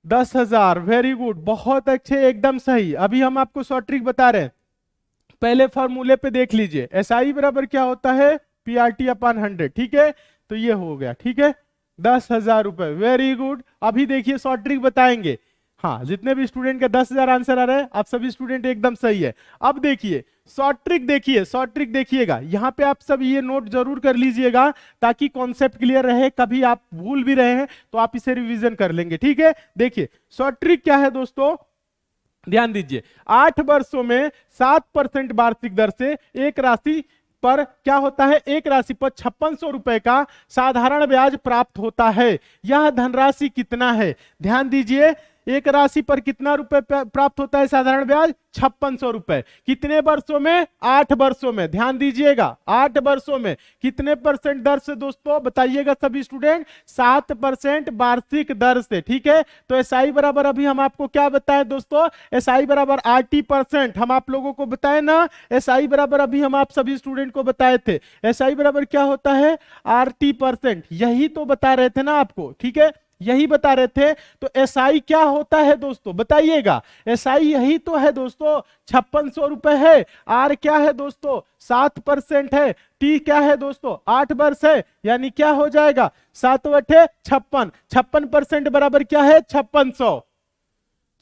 10,000। वेरी गुड, बहुत अच्छे, एकदम सही। अभी हम आपको शॉर्ट ट्रिक बता रहे हैं, पहले फॉर्मूले पे देख लीजिए, SI बराबर क्या होता है, PRT अपान 100। ठीक है, तो ये हो गया। ठीक है, 10,000 रुपए, वेरी गुड। अभी देखिए शॉर्ट ट्रिक बताएंगे। हाँ, जितने भी स्टूडेंट का 10,000 आंसर आ रहा है, आप सभी स्टूडेंट एकदम सही है। अब देखिए शॉर्ट ट्रिक, देखिए शॉर्ट ट्रिक देखिएगा, यहाँ पे आप सब ये नोट जरूर कर लीजिएगा, ताकि कॉन्सेप्ट क्लियर रहे, कभी आप भूल भी रहे हैं तो आप इसे रिवीजन कर लेंगे। ठीक है, देखिए शॉर्ट ट्रिक क्या है दोस्तों, ध्यान दीजिए, 8 वर्षों में 7% वार्षिक दर से एक राशि पर क्या होता है, एक राशि पर 5600 रुपए का साधारण ब्याज प्राप्त होता है। यह धनराशि कितना है, ध्यान दीजिए, एक राशि पर कितना रुपए प्राप्त होता है साधारण ब्याज, 5600 रुपए। कितने वर्षों में, 8 वर्षों में। ध्यान दीजिएगा, 8 वर्षों में कितने परसेंट दर से दोस्तों बताइएगा सभी स्टूडेंट, 7% वार्षिक दर से। ठीक है, तो SI बराबर अभी हम आपको क्या बताएं दोस्तों, SI बराबर RT%, हम आप लोगों को बताए ना, SI बराबर अभी हम आप सभी स्टूडेंट को बताए थे, SI बराबर क्या होता है, RT%, यही तो बता रहे थे ना आपको। ठीक है, यही बता रहे थे। तो SI क्या होता है दोस्तों बताइएगा, SI यही तो है दोस्तों, 5600 रुपए है। R क्या है दोस्तों, 7% है। T क्या है दोस्तों, 8 वर्ष है, यानी क्या हो जाएगा, 7 बटे 56, 56% बराबर क्या है, 5600।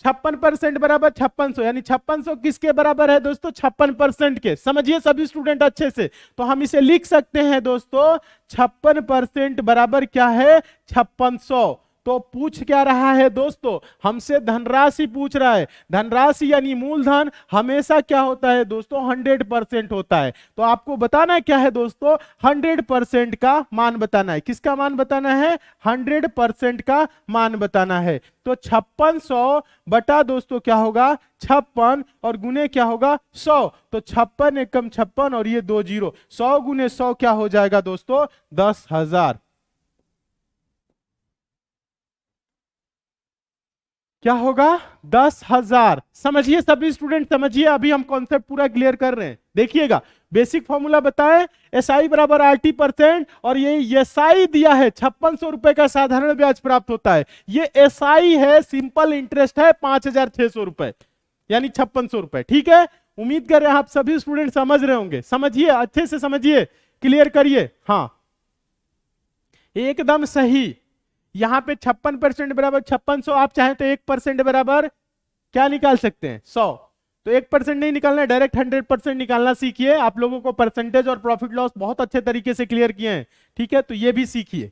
56% बराबर 5600, यानी 5600 किसके बराबर है दोस्तों? 56% के। समझिए सभी स्टूडेंट अच्छे से। तो हम इसे लिख सकते हैं दोस्तों, 56% बराबर क्या है? 5600। तो पूछ क्या रहा है दोस्तों? हमसे धनराशि पूछ रहा है। धनराशि यानी मूलधन हमेशा क्या होता है दोस्तों? 100% होता है। तो आपको बताना क्या है दोस्तों? 100% का मान बताना है। किसका मान बताना है? 100% का मान बताना है। तो 5600 बटा दोस्तों क्या होगा? 56 और गुने क्या होगा? 100। तो 56 एकम 56 और ये 2 जीरो, 100 गुने 100 क्या हो जाएगा दोस्तों? 10,000। क्या होगा? 10,000। समझिए सभी स्टूडेंट, समझिए। अभी हम कॉन्सेप्ट पूरा क्लियर कर रहे हैं, देखिएगा। बेसिक फॉर्मूला बताएं, एसआई बराबर आरटी परसेंट, और ये एसआई दिया है 5600 रुपए का साधारण ब्याज प्राप्त होता है। ये एसआई है, सिंपल इंटरेस्ट है 5,600 रुपए, यानी 5600 रुपए। ठीक है, उम्मीद कर रहे हैं आप सभी स्टूडेंट समझ रहे होंगे। समझिए, अच्छे से समझिए, क्लियर करिए। हाँ, एकदम सही। यहां पे 56% बराबर 5600, आप चाहें तो 1% बराबर क्या निकाल सकते हैं? 100। तो 1% नहीं निकालना है, डायरेक्ट 100% निकालना सीखिए। आप लोगों को परसेंटेज और प्रॉफिट लॉस बहुत अच्छे तरीके से क्लियर किए हैं। ठीक है, तो ये भी सीखिए।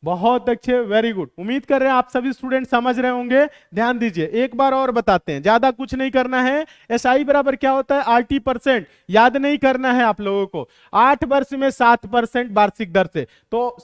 बहुत अच्छे, वेरी गुड। उम्मीद कर रहे हैं आप सभी स्टूडेंट समझ रहे होंगे। ध्यान दीजिए, एक बार और बताते हैं, ज्यादा कुछ नहीं करना है। एसआई बराबर क्या होता है? RT percent. याद नहीं करना है आप लोगों को। 8 वर्ष में 7% वार्षिक दर से। तो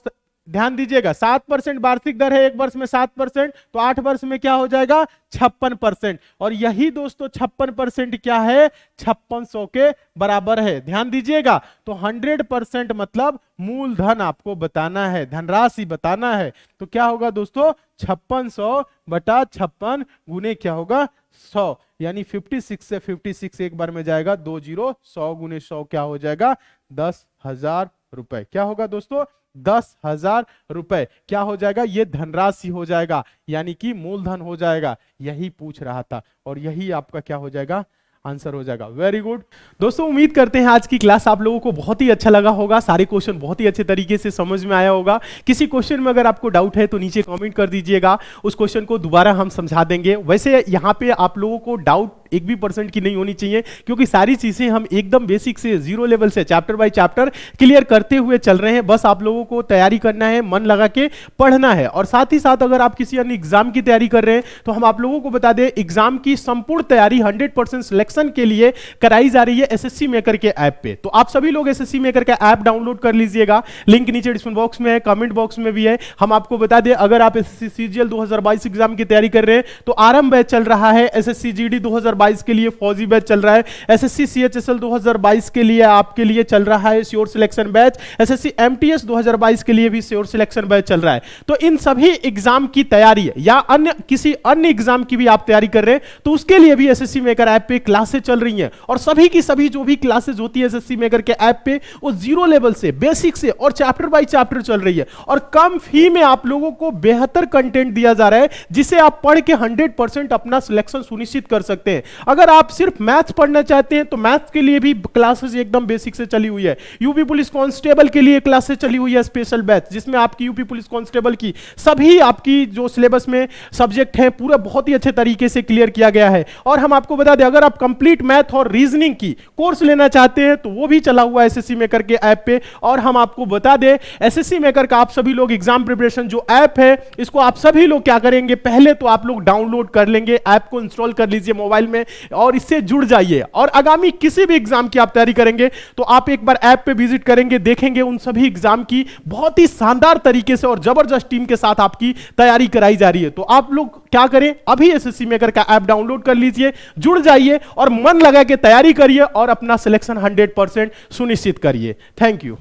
ध्यान दीजिएगा, 7% वार्षिक दर है, एक वर्ष में 7%, तो 8 वर्ष में क्या हो जाएगा? 56%। और यही दोस्तों 56% क्या है? 5600 के बराबर है। ध्यान दीजिएगा, तो 100% मतलब मूलधन आपको बताना है, धनराशि बताना है। तो क्या होगा दोस्तों? 5600 बटा 56 गुने क्या होगा? 100, यानी 56 से 56 एक बार में जाएगा, 2 जीरो, 100 गुने 100 क्या हो जाएगा? 10,000 रुपए। क्या होगा दोस्तों? 10,000 रुपए क्या हो जाएगा? ये धनराशि हो जाएगा, यानी कि मूलधन हो जाएगा। यही पूछ रहा था, और यही आपका क्या हो जाएगा? आंसर हो जाएगा। वेरी गुड दोस्तों, उम्मीद करते हैं आज की क्लास आप लोगों को बहुत ही अच्छा लगा होगा। सारे क्वेश्चन बहुत ही अच्छे तरीके से समझ में आया होगा। किसी क्वेश्चन में अगर आपको डाउट है तो नीचे कमेंट कर दीजिएगा, उस क्वेश्चन को दोबारा हम समझा देंगे। वैसे यहाँ पे आप लोगों को डाउट 1% की नहीं होनी चाहिए, क्योंकि सारी चीजें हम एकदम बेसिक से, जीरो लेवल से, चैप्टर बाय चैप्टर क्लियर करते हुए चल रहे हैं। बस आप लोगों को तैयारी करना है, मन लगा के पढ़ना है। और साथ ही साथ अगर आप किसी अन्य एग्जाम की तैयारी कर रहे हैं तो हम आप लोगों को बता दें, एग्जाम की संपूर्ण तैयारी 100% सिलेक्शन के लिए कराई जा रही है एसएससी मेकर के ऐप पे। तो आप सभी लोग एसएससी मेकर का ऐप डाउनलोड कर लीजिएगा। लिंक नीचे डिस्क्रिप्शन बॉक्स में है, कमेंट बॉक्स में भी है। हम आपको बता दें, अगर आप एसएससी सीजीएल 2022 एग्जाम की तैयारी कर रहे हैं तो आरंभ बैच चल रहा है। एसएससी जीडी 2022 के लिए फौजी बैच चल रहा है। एसएससी सीएचएसएल 2022 के लिए आपके लिए चल रहा है sure selection batch. SSC MTS 2022 के लिए भी श्योर सिलेक्शन बैच चल रहा है। तो इन सभी एग्जाम की तैयारी या अन्य किसी अन्य एग्जाम की भी आप तैयारी कर रहे हैं तो उसके लिए भी एसएससी मेकर ऐप पे क्लासेस चल रही हैं। और सभी की सभी जो भी क्लासेस होती है एसएससी मेकर के ऐप पे, वो जीरो लेवल से, बेसिक से और चैप्टर बाय चैप्टर चल रही है। और कम फी में आप लोगों को बेहतर कंटेंट दिया जा रहा है, जिसे आप पढ़ के 100% अपना सिलेक्शन सुनिश्चित कर सकते हैं। अगर आप सिर्फ मैथ्स पढ़ना चाहते हैं तो मैथ्स के लिए भी क्लासेस एकदम बेसिक से चली हुई है। यूपी पुलिस कांस्टेबल के लिए क्लासेस चली हुई है स्पेशल बैच, जिसमें आपकी यूपी पुलिस कांस्टेबल की सभी आपकी जो सिलेबस में सब्जेक्ट हैं पूरा बहुत ही अच्छे तरीके से क्लियर किया गया है। और हम आपको बता दें, अगर आप कंप्लीट मैथ और रीजनिंग की कोर्स लेना चाहते हैं तो वो भी चला हुआ है एसएससी मेकर के ऐप पे। और हम आपको बता दें, एसएससी मेकर का आप सभी लोग एग्जाम प्रिपरेशन जो ऐप है, इसको आप सभी लोग क्या करेंगे, पहले तो आप लोग डाउनलोड कर लेंगे, ऐप को इंस्टॉल कर लीजिए मोबाइल में और इससे जुड़ जाइए। और आगामी किसी भी एग्जाम की आप तैयारी करेंगे तो आप एक बार ऐप पे विजिट करेंगे, देखेंगे उन सभी एग्जाम की बहुत ही शानदार तरीके से और जबरदस्त टीम के साथ आपकी तैयारी कराई जा रही है। तो आप लोग क्या करें, अभी एसएससी मेकर का ऐप डाउनलोड कर लीजिए, जुड़ जाइए और मन लगा के तैयारी करिए और अपना सिलेक्शन 100% सुनिश्चित करिए। Thank you.